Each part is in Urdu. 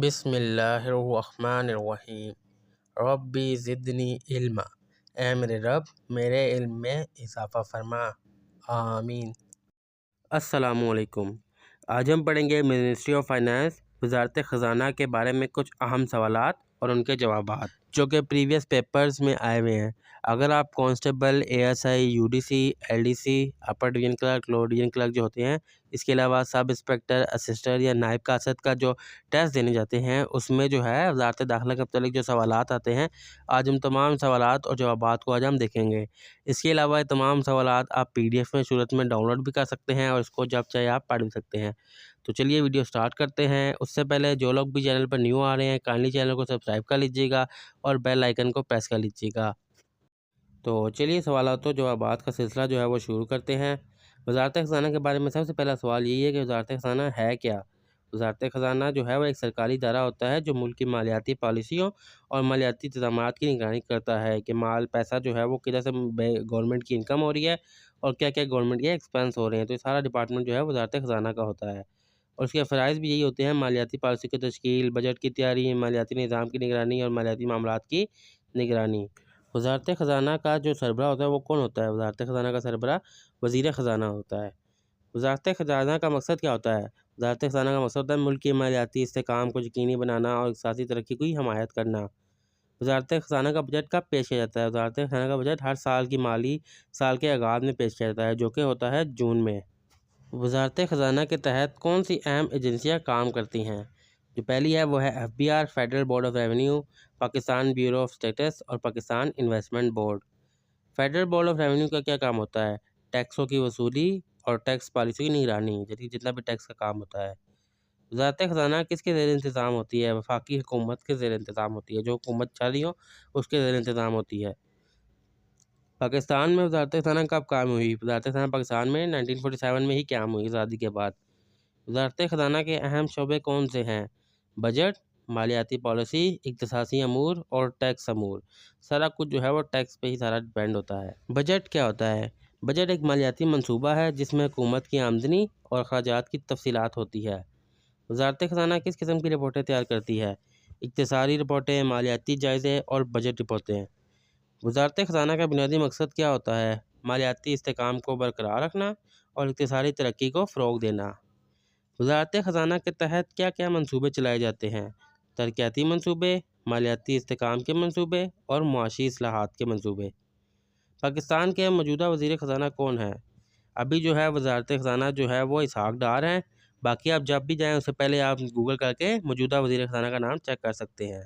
بسم اللہ الرحمن الرحیم ربی زدنی علما، اے میرے رب میرے علم میں اضافہ فرما، آمین۔ السلام علیکم۔ آج ہم پڑھیں گے منسٹری آف فائنانس وزارت خزانہ کے بارے میں کچھ اہم سوالات اور ان کے جوابات جو کہ پریویس پیپرز میں آئے ہوئے ہیں۔ اگر آپ constable, A S I, U D C, L D C, upper division clerk, lower division clerk جو ہوتے ہیں، اس کے علاوہ سب انسپکٹر، اسسٹنٹ یا نائب قاصد کا جو ٹیسٹ دینے جاتے ہیں، اس میں جو ہے وزارت داخلہ کے متعلق جو سوالات آتے ہیں، آج ہم تمام سوالات اور جوابات کو آج ہم دیکھیں گے۔ اس کے علاوہ یہ تمام سوالات آپ پی ڈی ایف میں صورت میں ڈاؤن لوڈ بھی کر سکتے ہیں اور اس کو جب چاہے آپ پڑھ بھی سکتے ہیں۔ تو چلیے ویڈیو سٹارٹ کرتے ہیں۔ اس سے پہلے جو لوگ بھی چینل پر نیو آ رہے ہیں، کائنڈلی چینل کو سبسکرائب کر لیجیے گا اور بیل آئیکن کو پریس کر لیجیے گا۔ تو چلیے سوالات و جوابات کا سلسلہ جو ہے وہ شروع کرتے ہیں۔ وزارت خزانہ کے بارے میں سب سے پہلا سوال یہی ہے کہ وزارت خزانہ ہے کیا؟ وزارت خزانہ جو ہے وہ ایک سرکاری ادارہ ہوتا ہے جو ملک کی مالیاتی پالیسیوں اور مالیاتی انتظامات کی نگرانی کرتا ہے کہ مال پیسہ جو ہے وہ کدھر سے گورنمنٹ کی انکم ہو رہی ہے اور کیا کیا گورنمنٹ کے ایکسپینس ہو رہے ہیں۔ تو یہ سارا ڈپارٹمنٹ جو ہے وزارت خزانہ کا ہوتا ہے اور اس کے فرائض بھی یہی ہوتے ہیں: مالیاتی پالیسی کی تشکیل، بجٹ کی تیاری، مالیاتی نظام کی نگرانی اور مالیاتی معاملات کی نگرانی۔ وزارت خزانہ کا جو سربراہ ہوتا ہے وہ کون ہوتا ہے؟ وزارت خزانہ کا سربراہ وزیر خزانہ ہوتا ہے۔ وزارت خزانہ کا مقصد کیا ہوتا ہے؟ وزارت خزانہ کا مقصد ہوتا ہے ملک کے مالیاتی استحکام کو یقینی بنانا اور اقتصادی ترقی کی حمایت کرنا۔ وزارت خزانہ کا بجٹ کب پیش کیا جاتا ہے؟ وزارت خزانہ کا بجٹ ہر سال کی مالی سال کے آغاز میں پیش کیا جاتا ہے جو کہ ہوتا ہے جون میں۔ وزارت خزانہ کے تحت کون سی اہم ایجنسیاں کام کرتی ہیں؟ جو پہلی ہے وہ ہے F B R, federal board of revenue, Pakistan bureau of statistics اور Pakistan investment board. Federal board of revenue کا کیا کام ہوتا ہے؟ ٹیکسوں کی وصولی اور ٹیکس پالیسی کی نگرانی، یعنی جتنا بھی ٹیکس کا کام ہوتا ہے۔ وزارت خزانہ کس کے زیر انتظام ہوتی ہے؟ وفاقی حکومت کے زیر انتظام ہوتی ہے، جو حکومت چل رہی ہو اس کے زیر انتظام ہوتی ہے۔ پاکستان میں وزارت خزانہ کب قائم ہوئی؟ وزارت خزانہ پاکستان میں 1947 میں ہی قیام ہوئی، آزادی کے بعد۔ وزارت خزانہ کے اہم شعبے کون سے ہیں؟ بجٹ، مالیاتی پالیسی، اختصاصی امور اور ٹیکس امور۔ سارا کچھ جو ہے وہ ٹیکس پہ ہی سارا ڈیپینڈ ہوتا ہے۔ بجٹ کیا ہوتا ہے؟ بجٹ ایک مالیاتی منصوبہ ہے جس میں حکومت کی آمدنی اور اخراجات کی تفصیلات ہوتی ہے۔ وزارت خزانہ کس قسم کی رپورٹیں تیار کرتی ہے؟ اقتصادی رپورٹیں، مالیاتی جائزے اور بجٹ رپورٹیں۔ وزارت خزانہ کا بنیادی مقصد کیا ہوتا ہے؟ مالیاتی استحکام کو برقرار رکھنا اور اقتصادی ترقی کو فروغ دینا۔ وزارت خزانہ کے تحت کیا کیا منصوبے چلائے جاتے ہیں؟ ترقیاتی منصوبے، مالیاتی استحکام کے منصوبے اور معاشی اصلاحات کے منصوبے۔ پاکستان کے موجودہ وزیر خزانہ کون ہے؟ ابھی جو ہے وزارت خزانہ جو ہے وہ اسحاق ڈار ہیں، باقی آپ جب بھی جائیں اس سے پہلے آپ گوگل کر کے موجودہ وزیر خزانہ کا نام چیک کر سکتے ہیں۔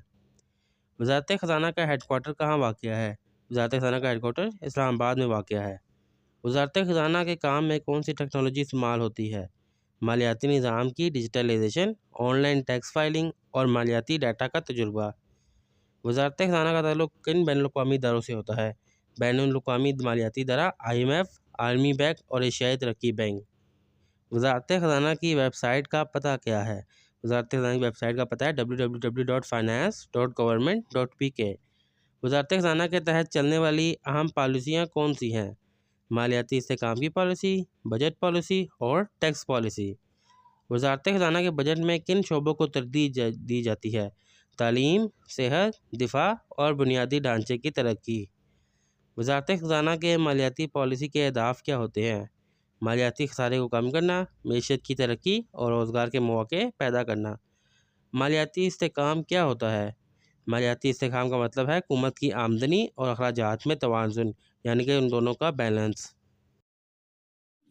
وزارت خزانہ کا ہیڈ کوارٹر کہاں واقع ہے؟ وزارت خزانہ کا ہیڈ کوارٹر اسلام آباد میں واقع ہے۔ وزارت خزانہ کے کام میں کون سی ٹیکنالوجی استعمال ہوتی ہے؟ مالیاتی نظام کی digitalisation, online tax filing اور مالیاتی ڈیٹا کا تجربہ۔ وزارت خزانہ کا تعلق کن بین الاقوامی اداروں سے ہوتا ہے؟ بین الاقوامی مالیاتی ادارہ IMF، عالمی بینک اور ایشیائی ترقی بینک۔ وزارت خزانہ کی ویب سائٹ کا پتہ کیا ہے؟ وزارت خزانہ کی ویب سائٹ کا پتہ ہے www.finance.government.pk۔ وزارت خزانہ کے تحت چلنے والی اہم پالیسیاں کون سی ہیں؟ مالیاتی استحکام کی پالیسی، بجٹ پالیسی اور ٹیکس پالیسی۔ وزارت خزانہ کے بجٹ میں کن شعبوں کو ترجیح دی جاتی ہے؟ تعلیم، صحت، دفاع اور بنیادی ڈھانچے کی ترقی۔ وزارت خزانہ کے مالیاتی پالیسی کے اہداف کیا ہوتے ہیں؟ مالیاتی خسارے کو کم کرنا، معیشت کی ترقی اور روزگار کے مواقع پیدا کرنا۔ مالیاتی استحکام کیا ہوتا ہے؟ مالیاتی استحکام کا مطلب ہے حکومت کی آمدنی اور اخراجات میں توازن، یعنی کہ ان دونوں کا بیلنس۔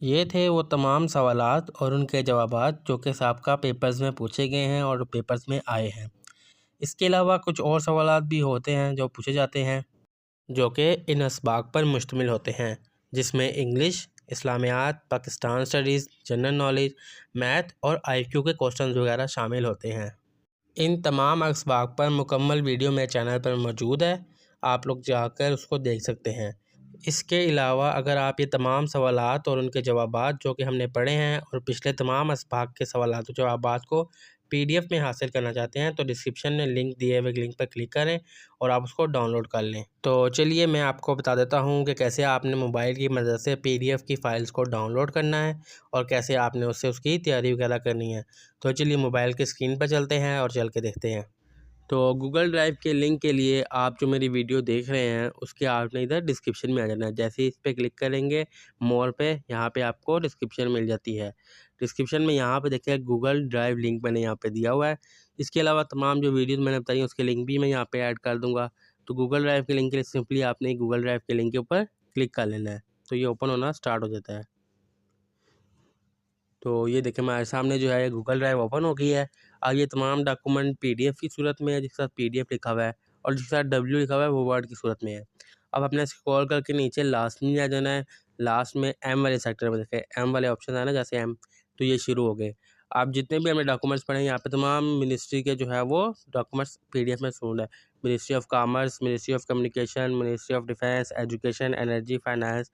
یہ تھے وہ تمام سوالات اور ان کے جوابات جو کہ سابقہ پیپرز میں پوچھے گئے ہیں اور پیپرز میں آئے ہیں۔ اس کے علاوہ کچھ اور سوالات بھی ہوتے ہیں جو پوچھے جاتے ہیں جو کہ ان اسباق پر مشتمل ہوتے ہیں، جس میں انگلش، اسلامیات، Pakistan studies, general knowledge, math اور IQ کے کوسچنز وغیرہ شامل ہوتے ہیں۔ ان تمام اسباق پر مکمل ویڈیو میرے چینل پر موجود ہے، آپ لوگ جا کر اس کو دیکھ سکتے ہیں۔ اس کے علاوہ اگر آپ یہ تمام سوالات اور ان کے جوابات جو کہ ہم نے پڑھے ہیں اور پچھلے تمام اسباق کے سوالات و جوابات کو PDF میں حاصل کرنا چاہتے ہیں تو ڈسکرپشن میں لنک دیے ہوئے لنک پر کلک کریں اور آپ اس کو ڈاؤن لوڈ کر لیں۔ تو چلیے میں آپ کو بتا دیتا ہوں کہ کیسے آپ نے موبائل کی مدد سے PDF کی فائلز کو ڈاؤن لوڈ کرنا ہے اور کیسے آپ نے اس کی تیاری وغیرہ کرنی ہے۔ تو چلیے موبائل کی اسکرین پر چلتے ہیں اور چل کے دیکھتے ہیں۔ تو گوگل ڈرائیو کے لنک کے لیے آپ جو میری ویڈیو دیکھ رہے ہیں اس کے آپ نے ادھر ڈسکرپشن میں آ جانا ہے۔ جیسے ہی اس پہ کلک کریں گے مور پہ، یہاں پہ آپ کو ڈسکرپشن مل جاتی ہے۔ ڈسکرپشن میں یہاں پہ دیکھیں گوگل ڈرائیو لنک میں نے یہاں پہ دیا ہوا ہے۔ اس کے علاوہ تمام جو ویڈیوز میں نے بتائی ہیں اس کے لنک بھی میں یہاں پہ ایڈ کر دوں گا۔ تو گوگل ڈرائیو کے لنک کے لیے سمپلی آپ نے گوگل ڈرائیو کے لنک کے اوپر کلک کر لینا ہے تو یہ اوپن ہونا سٹارٹ ہو جاتا ہے۔ تو یہ دیکھیں ہمارے سامنے جو ہے گوگل ڈرائیو اوپن ہو گئی ہے۔ اب یہ تمام ڈاکومنٹ PDF کی صورت میں ہے، جس کے ساتھ PDF لکھا ہوا ہے، اور جس کے ساتھ W لکھا ہوا ہے وہ ورڈ کی صورت میں ہے۔ اب اپنے اسکرول کر کے نیچے لاسٹ میں آ جانا ہے۔ لاسٹ میں M والے سیکٹر میں دیکھیں M والے آپشن ہے نا، جیسے M، تو یہ شروع ہو گئے۔ آپ جتنے بھی ہمیں ڈاکومنٹس پڑھیں یہاں پہ تمام منسٹری کے جو ہے وہ ڈاکومنٹس PDF میں سونڈ ہے۔ Ministry of commerce, ministry of communication, ministry of defence, education, energy, finance,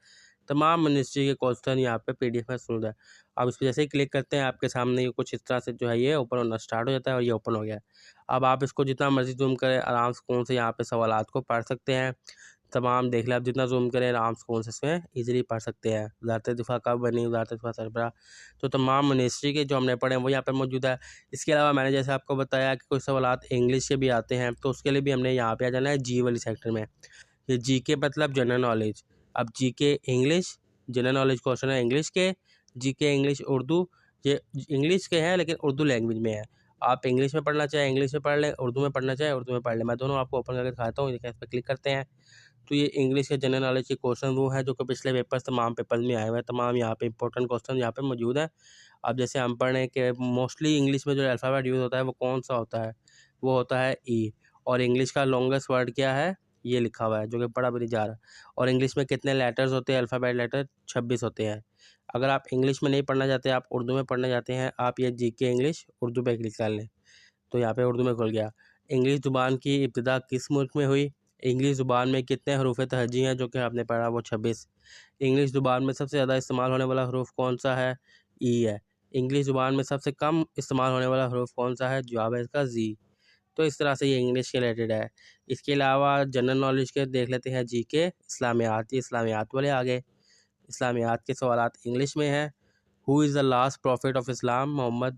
تمام منسٹری کے کوسچن یہاں پہ PDF میں سونڈ ہے۔ اب اس پہ جیسے ہی کلک کرتے ہیں آپ کے سامنے یہ کچھ اس طرح سے جو ہے یہ اوپن ہونا سٹارٹ ہو جاتا ہے اور یہ اوپن ہو گیا ہے۔ اب آپ اس کو جتنا مرضی زوم کریں آرام سکون سے یہاں پہ سوالات کو پڑھ سکتے ہیں۔ تمام دیکھ لیں آپ جتنا زوم کریں آرام سکون سے اس میں ایزیلی پڑھ سکتے ہیں۔ وزارت دفاع کب بنی، وزارت دفاع سربراہ، تو تمام منسٹری کے جو ہم نے پڑھے ہیں وہ یہاں پہ موجود ہے۔ اس کے علاوہ میں نے جیسے آپ کو بتایا کہ کوئی سوالات انگلش کے بھی آتے ہیں تو اس کے لیے بھی ہم نے یہاں پہ آ جانا ہے G والی سیکٹر میں۔ یہ G کے مطلب جنرل نالج۔ اب G کے انگلش، جنرل نالج کوشچن ہے انگلش کے، G کے انگلش اردو، یہ انگلش کے ہیں لیکن اردو لینگویج میں ہے۔ آپ انگلش میں پڑھنا چاہیں انگلش میں پڑھ لیں، اردو میں پڑھنا چاہیں اردو میں پڑھ لیں۔ میں دونوں آپ کو اوپن کر کے دکھاتا ہوں، اس پہ کلک کرتے ہیں تو یہ انگلش کے جنرل نالج کے کوشچن وہ ہیں جو کہ پچھلے پیپرز تمام پیپرز میں آئے ہوئے ہیں۔ تمام یہاں پہ امپورٹنٹ کوشچن یہاں پہ موجود ہیں۔ اب جیسے ہم پڑھ رہے ہیں کہ موسٹلی انگلش میں جو الفابیٹ یوز ہوتا ہے وہ کون سا ہوتا ہے، وہ ہوتا ہے E، اور انگلش کا لانگسٹ ورڈ کیا ہے یہ لکھا ہوا ہے جو کہ پڑھا بھی نہیں جا رہا، اور انگلش میں کتنے لیٹرز ہوتے ہیں، الفابیٹ لیٹر 26 ہوتے ہیں۔ اگر آپ انگلش میں نہیں پڑھنا چاہتے، آپ اردو میں پڑھنا چاہتے ہیں، آپ یہ G کے انگلش اردو پہ کلک کر لیں تو یہاں پہ اردو میں کھل گیا۔ انگلش زبان کی ابتدا کس ملک میں ہوئی، انگلش زبان میں کتنے حروف تہجی ہیں جو کہ آپ نے پڑھا وہ 26۔ انگلش زبان میں سب سے زیادہ استعمال ہونے والا حروف کون سا ہے، E ہے۔ انگلش زبان میں سب سے کم استعمال ہونے والا حروف کون سا ہے، جواب ہے اس کا Z۔ تو اس طرح سے یہ انگلش کے ریلیٹڈ ہے۔ اس کے علاوہ جنرل نالج کے دیکھ لیتے ہیں G کے اسلامیات، یہ اسلامیات والے آگے۔ اسلامیات کے سوالات انگلش میں ہیں۔ Who is the last prophet of Islam, Muhammad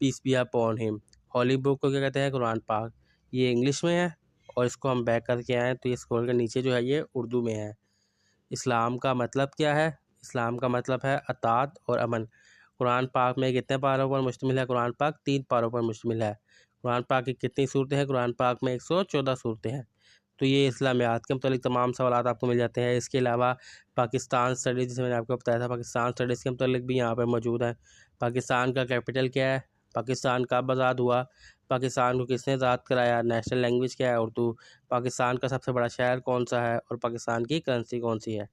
peace be upon him. Holy بک کو کیا کہتے ہیں، قرآن پاک، یہ انگلش میں ہے۔ اور اس کو ہم بیک کر کے آئیں تو یہ اسکرول کے نیچے جو ہے یہ اردو میں ہے۔ اسلام کا مطلب کیا ہے، اسلام کا مطلب ہے اطاعت اور امن۔ قرآن پاک میں کتنے پاروں پر مشتمل ہے، قرآن پاک 3 پاروں پر مشتمل ہے۔ قرآن پاک کی کتنی صورتیں ہیں، قرآن پاک میں 114 صورتیں ہیں۔ تو یہ اسلامیات کے متعلق تمام سوالات آپ کو مل جاتے ہیں۔ اس کے علاوہ پاکستان اسٹڈیز، جسے میں نے آپ کو بتایا تھا، پاکستان اسٹڈیز کے متعلق بھی یہاں پہ موجود ہے۔ پاکستان کا کیپٹل کیا ہے، پاکستان کب آزاد ہوا، پاکستان کو کس نے آزاد کرایا، نیشنل لینگویج کیا ہے اردو، پاکستان کا سب سے بڑا شہر کون سا ہے، اور پاکستان کی کرنسی کون سی ہے۔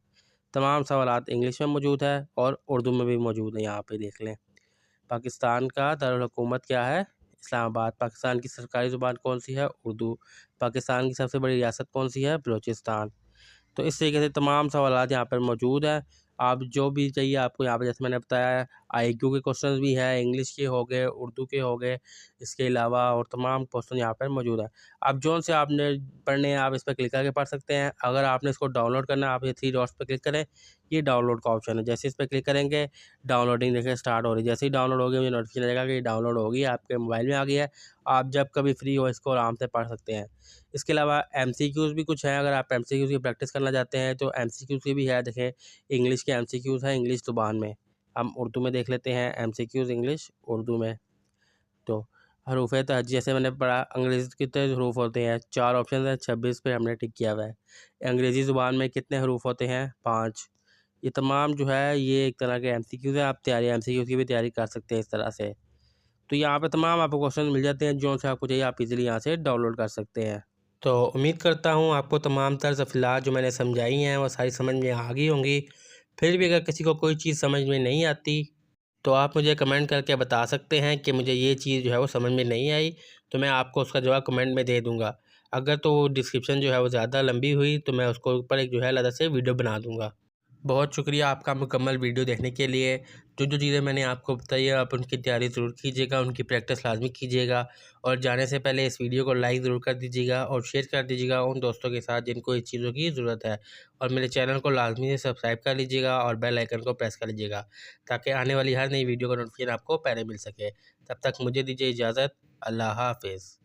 تمام سوالات انگلش میں موجود ہے اور اردو میں بھی موجود ہیں، یہاں پہ دیکھ لیں۔ پاکستان کا دارالحکومت کیا ہے، اسلام آباد۔ پاکستان کی سرکاری زبان کون سی ہے، اردو۔ پاکستان کی سب سے بڑی ریاست کون سی ہے، بلوچستان۔ تو اس طریقے سے تمام سوالات یہاں پر موجود ہیں۔ آپ جو بھی چاہیے آپ کو یہاں پہ، جیسے میں نے بتایا IQ کے کوشچنز بھی ہیں، انگلش کے ہو گئے، اردو کے ہو گئے، اس کے علاوہ اور تمام کوشچن یہاں پر موجود ہیں۔ اب جو سے آپ نے پڑھنے ہیں آپ اس پہ کلک کر کے پڑھ سکتے ہیں۔ اگر آپ نے اس کو ڈاؤن لوڈ کرنا ہے آپ یہ 3 ڈاٹس پہ کلک کریں، یہ ڈاؤن لوڈ کا آپشن ہے۔ جیسے اس پہ کلک کریں گے ڈاؤن لوڈنگ دیکھیں سٹارٹ ہو رہی ہے۔ جیسے ہی ڈاؤن لوڈ ہوگی مجھے نوٹیفیکیشن آئے گا کہ یہ ڈاؤن لوڈ ہوگی، آپ کے موبائل میں آ گیا ہے۔ آپ جب کبھی فری ہو اس کو آرام سے پڑھ سکتے ہیں۔ اس کے علاوہ MCQs بھی کچھ ہیں، اگر آپ MCQs کی پریکٹس کرنا چاہتے ہیں تو MCQs کی بھی ہے۔ دیکھیں انگلش کے MCQs ہیں انگلش زبان میں، ہم اردو میں دیکھ لیتے ہیں MCQs انگلش اردو میں۔ تو حروف تہجی جیسے میں نے پڑھا، انگریزی کتنے حروف ہوتے ہیں، 4 آپشن ہیں، 26 پہ ہم نے ٹک کیا ہوا ہے۔ انگریزی زبان میں کتنے حروف ہوتے ہیں، 5۔ یہ تمام جو ہے یہ ایک طرح کے MCQs ہیں، آپ MCQs کی بھی تیاری کر سکتے ہیں اس طرح سے۔ تو یہاں پہ تمام آپ کو کوشچن مل جاتے ہیں، جو سے آپ کو چاہیے آپ ایزیلی یہاں سے ڈاؤن لوڈ کر سکتے ہیں۔ تو امید کرتا ہوں آپ کو تمام طرز افعالات جو میں نے سمجھائی ہیں وہ ساری سمجھ میں آ گئی ہوں گی۔ پھر بھی اگر کسی کو کوئی چیز سمجھ میں نہیں آتی تو آپ مجھے کمنٹ کر کے بتا سکتے ہیں کہ مجھے یہ چیز جو ہے وہ سمجھ میں نہیں آئی، تو میں آپ کو اس کا جواب کمنٹ میں دے دوں گا۔ اگر تو ڈسکرپشن جو ہے وہ زیادہ لمبی ہوئی تو میں اس کو اوپر ایک جو ہے علیحدہ سے ویڈیو بنا دوں گا۔ بہت شکریہ آپ کا مکمل ویڈیو دیکھنے کے لیے۔ جو چیزیں میں نے آپ کو بتائی ہے آپ ان کی تیاری ضرور کیجیے گا، ان کی پریکٹس لازمی کیجیے گا، اور جانے سے پہلے اس ویڈیو کو لائک ضرور کر دیجیے گا اور شیئر کر دیجیے گا ان دوستوں کے ساتھ جن کو اس چیزوں کی ضرورت ہے، اور میرے چینل کو لازمی سے سبسکرائب کر لیجیے گا اور بیل آئیکن کو پریس کر لیجیے گا تاکہ آنے والی ہر نئی ویڈیو کا نوٹیفیکیشن آپ کو پہلے مل سکے۔ تب تک مجھے دیجیے اجازت۔ اللہ حافظ۔